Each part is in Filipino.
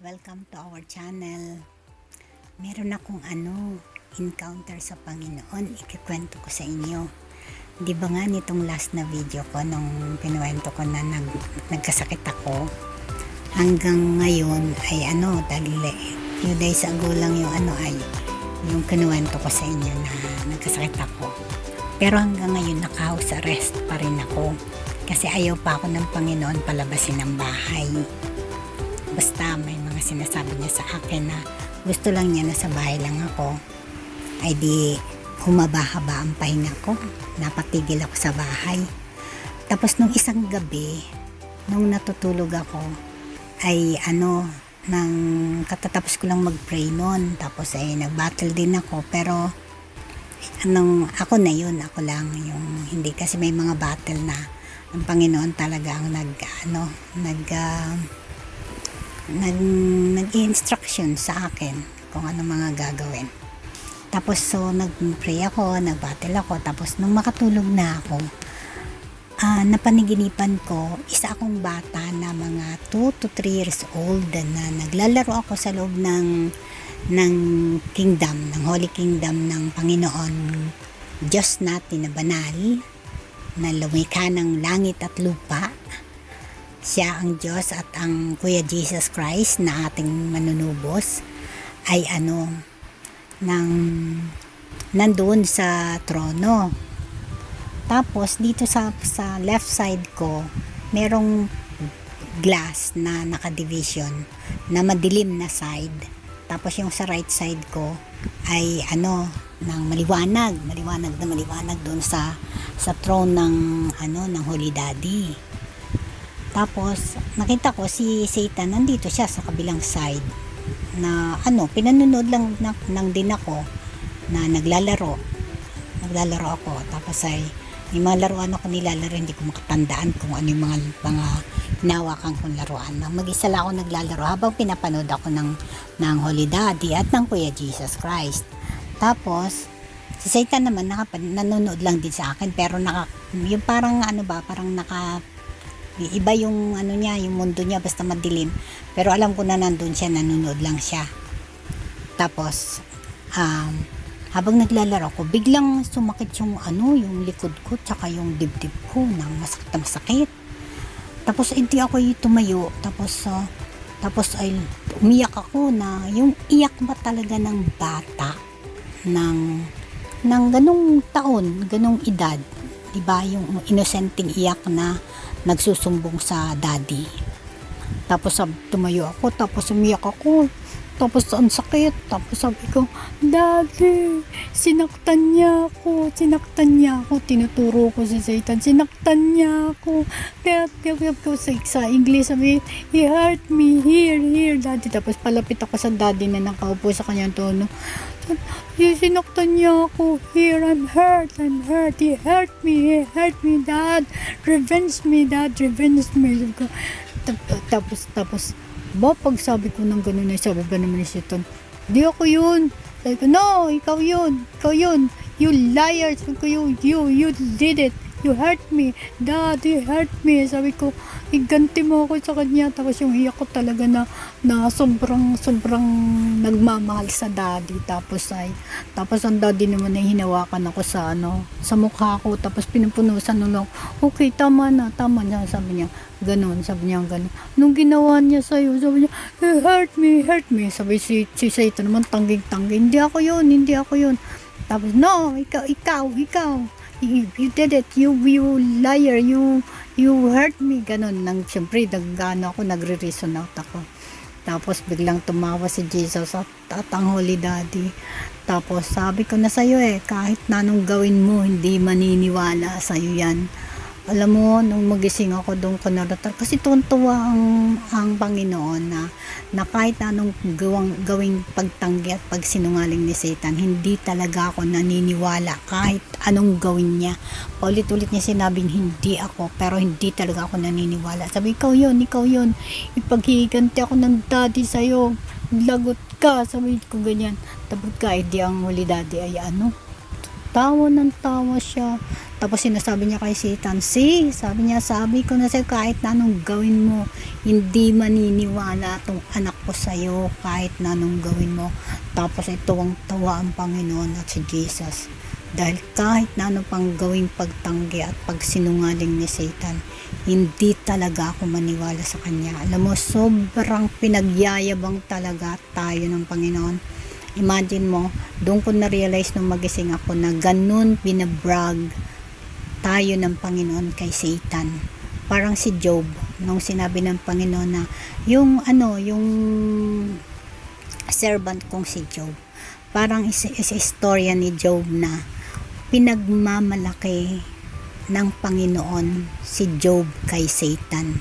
Welcome to our channel. Meron akong encounter sa Panginoon, ikikwento ko sa inyo. Di ba nga nitong last na video ko, nung pinuwento ko na nagkasakit ako, hanggang ngayon ay few days ago lang yung kinuwento ko sa inyo na nagkasakit ako. Pero hanggang ngayon naka-house arrest pa rin ako kasi ayaw pa ako ng Panginoon palabasin ng bahay. Basta may mga sinasabi niya sa akin na gusto lang niya na sa bahay lang ako, ay di humaba-haba ang pahinga ko, napatigil ako sa bahay. Tapos nung isang gabi, nung natutulog ako, ay nang katatapos ko lang mag-pray noon, tapos ay nag-battle din ako, pero ako lang yung hindi, kasi may mga battle na ang Panginoon talaga ang nag-instruction sa akin kung ano mga gagawin. Tapos nag-pray ako, nag-battle ako, tapos nung makatulog na ako, napaniginipan ko isa akong bata na mga 2 to 3 years old na naglalaro ako sa loob ng kingdom, ng Holy Kingdom ng Panginoon Diyos natin na banal, na lumikha ng langit at lupa. Siya ang Diyos at ang Kuya Jesus Christ na ating manunubos ay nandoon sa trono. Tapos dito sa left side ko merong glass na nakadivision na madilim na side. Tapos yung sa right side ko ay ng maliwanag doon sa throne ng Holy Daddy. Tapos nakita ko si Satan nandito siya sa kabilang side na pinanonood lang din ako na naglalaro ako. Tapos ay may mga laruan ako nilalaro, hindi ko makatandaan kung ano yung mga hinawakan kong laruan. Mag-isa lang ako naglalaro habang pinapanood ako ng Holy Daddy at ng Kuya Jesus Christ. Tapos si Satan naman nanonood lang din sa akin, pero yung parang iba yung niya, yung mundo niya, basta madilim. Pero alam ko na nandun siya, nanonood lang siya. Tapos habang naglalaro ko, biglang sumakit yung likod ko, tsaka yung dibdib ko ng masakit. Tapos hindi ako tumayo. Tapos ay umiyak ako, na yung iyak ba talaga ng bata ng ganung taon, ganung edad, diba, yung innocenteng iyak na nagsusumbong sa daddy. Tapos tumayo ako, tapos umiyak ako, tapos ang sakit. Tapos sabi ko, Daddy, sinaktan niya ako. Tinuturo ko si Satan, sinaktan niya ako. Sa English sabi, he hurt me here, Daddy. Tapos palapit ako sa daddy na nakaupo sa kanyang tono, sinaktan niya ako here, I'm hurt, he hurt me, Dad, revenge me. Tapos pag sabi ko ng ganun, ay sabi ba naman ni Satan, di ako yun. Sabi ko, no, ikaw yun, you liar. Sabi ko, you did it, you hurt me, Dad, you hurt me. Sabi ko, iganti mo ako sa kanya. Tapos yung iyak ko talaga na sobrang nagmamahal sa daddy. Tapos ang daddy naman ay hinawakan ako sa mukha ko. Tapos pinupunusan nung okay, tama na, sabi niya ganon. Nung ginawa niya sa'yo, sabi niya, hurt me. Sabi si Satan naman, tangging-tangging, hindi ako yun. Tapos, no, ikaw. You did it, you liar, you hurt me, ganon. Siyempre, nagre-reason out ako. Tapos biglang tumawa si Jesus at ang Holy Daddy. Tapos sabi ko na sa'yo kahit na anong gawin mo, hindi maniniwala sa'yo yan. Alam mo, nung magising ako doon ko naratal, kasi tuntua ang Panginoon na kahit anong gawing pagtanggi at pagsinungaling ni Satan, hindi talaga ako naniniwala kahit anong gawin niya. Paulit-ulit niya sinabing hindi ako, pero hindi talaga ako naniniwala. Sabi, ikaw yun, ipaghihiganti ako ng daddy sa'yo, lagot ka, sabi ko ganyan. Tapos di ang Holy Daddy ay ng tawa siya. Tapos sinasabi niya kay Satan, sabi niya, sabi ko na sa'yo, kahit na anong gawin mo, hindi maniniwala tong anak ko sa'yo, kahit na anong gawin mo. Tapos tuwang-tawa ang Panginoon at si Jesus. Dahil kahit na ano pang gawing pagtanggi at pagsinungaling ni Satan, hindi talaga ako maniwala sa kanya. Alam mo, sobrang pinagyayabang talaga tayo ng Panginoon. Imagine mo, doon ko na-realize nung magising ako na ganun binabrag tayo ng Panginoon kay Satan. Parang si Job, nung sinabi ng Panginoon na yung servant kong si Job. Parang istorya ni Job na pinagmamalaki ng Panginoon si Job kay Satan.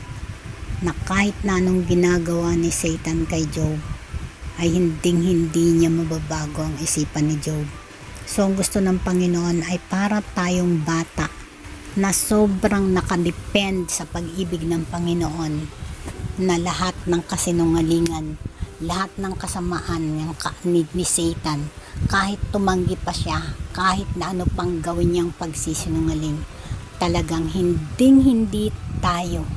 Na kahit na anong ginagawa ni Satan kay Job, ay hindi niya mababago ang isipan ni Job. So, ang gusto ng Panginoon ay para tayong bata na sobrang nakadepend sa pag-ibig ng Panginoon, na lahat ng kasinungalingan, lahat ng kasamaan ni Satan, kahit tumanggi pa siya, kahit na ano pang gawin niyang pagsisinungaling, talagang hindi tayo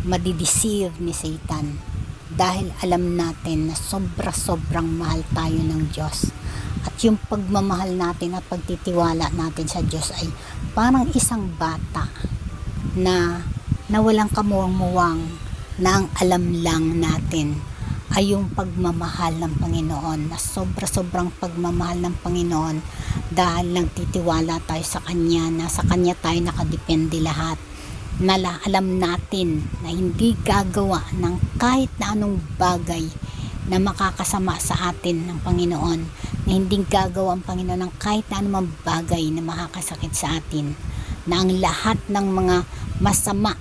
madideceive ni Satan. Dahil alam natin na sobrang mahal tayo ng Diyos. At yung pagmamahal natin at pagtitiwala natin sa Diyos ay parang isang bata na walang kamuwang-muwang, na ang alam lang natin ay yung pagmamahal ng Panginoon, na sobrang pagmamahal ng Panginoon dahil nagtitiwala tayo sa Kanya, na sa Kanya tayo nakadepende lahat. Alam natin na hindi gagawa ng kahit na anong bagay na makakasama sa atin ng Panginoon, na hindi gagawa ang Panginoon ng kahit na anumang bagay na makakasakit sa atin, na ang lahat ng mga masama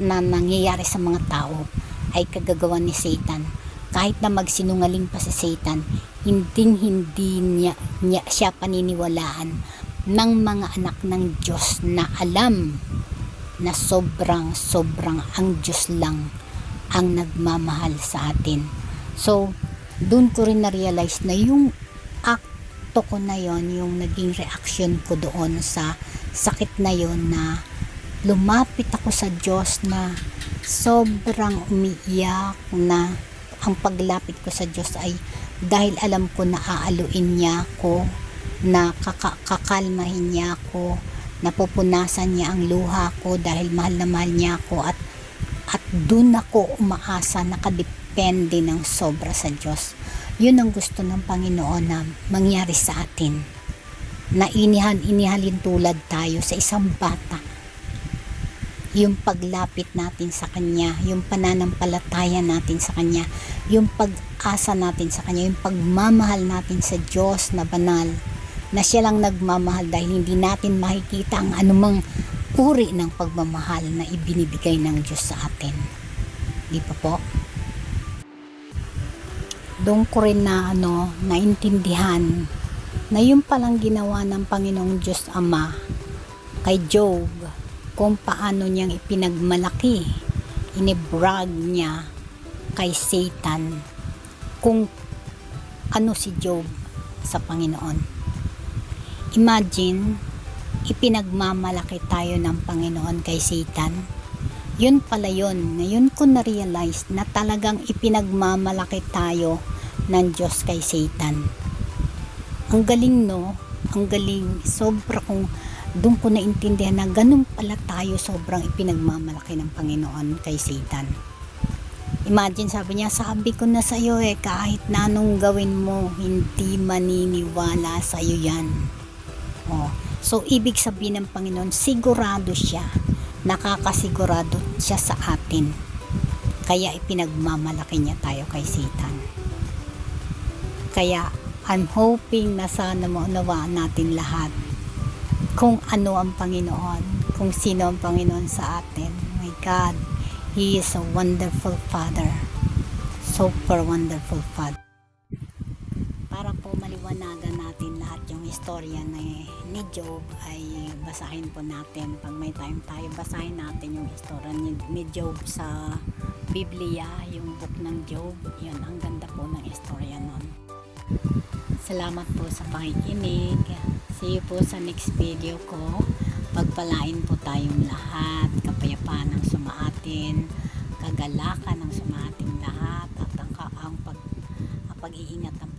na nangyayari sa mga tao ay kagagawa ni Satan. Kahit na magsinungaling pa si Satan, hindi niya siya paniniwalaan ng mga anak ng Diyos na alam na sobrang ang Diyos lang ang nagmamahal sa atin. So, doon ko rin na-realize na yung akto ko na yon, yung naging reaction ko doon sa sakit na yon, na lumapit ako sa Diyos, na sobrang umiiyak, na ang paglapit ko sa Diyos ay dahil alam ko na aaluin niya ako, na kakalmahin niya ako, napupunasan niya ang luha ko dahil mahal na mahal niya ako, at dun ako umaasa, nakadepende ng sobra sa Diyos. Yun ang gusto ng Panginoon na mangyari sa atin, na inihalin tulad tayo sa isang bata. Yung paglapit natin sa Kanya, yung pananampalataya natin sa Kanya, yung pag-asa natin sa Kanya, yung pagmamahal natin sa Diyos na banal, na siya lang nagmamahal dahil hindi natin makikita ang anumang uri ng pagmamahal na ibinibigay ng Diyos sa atin. Di pa po? Doon ko rin naintindihan na yung palang ginawa ng Panginoong Diyos Ama kay Job, kung paano niyang ipinagmalaki, inibrag niya kay Satan kung ano si Job sa Panginoon. Imagine, ipinagmamalaki tayo ng Panginoon kay Satan. Yun pala yun. Ngayon ko na-realize na talagang ipinagmamalaki tayo ng Diyos kay Satan. Ang galing, no? Ang galing. Sobra kong doon ko naintindihan na ganun pala tayo sobrang ipinagmamalaki ng Panginoon kay Satan. Imagine, sabi ko na sa iyo kahit na anong gawin mo, hindi maniniwala sa iyo yan. So, ibig sabihin ng Panginoon, sigurado siya, nakakasigurado siya sa atin. Kaya ipinagmamalaki niya tayo kay Satan. Kaya, I'm hoping na sana maunawaan natin lahat kung ano ang Panginoon, kung sino ang Panginoon sa atin. My God, He is a wonderful Father. Super wonderful Father. Para po maliwanagan natin lahat yung istorya ni Job, ay basahin po natin. Pag may time tayo, basahin natin yung istorya ni Job sa Biblia, yung book ng Job. Yun, ang ganda po ng istorya nun. Salamat po sa pakikinig. See you po sa next video ko. Pagpalain po tayong lahat. Kapayapaan ang sumaatin. Kagalakan ang sumaating lahat. At ang pag-iingat ng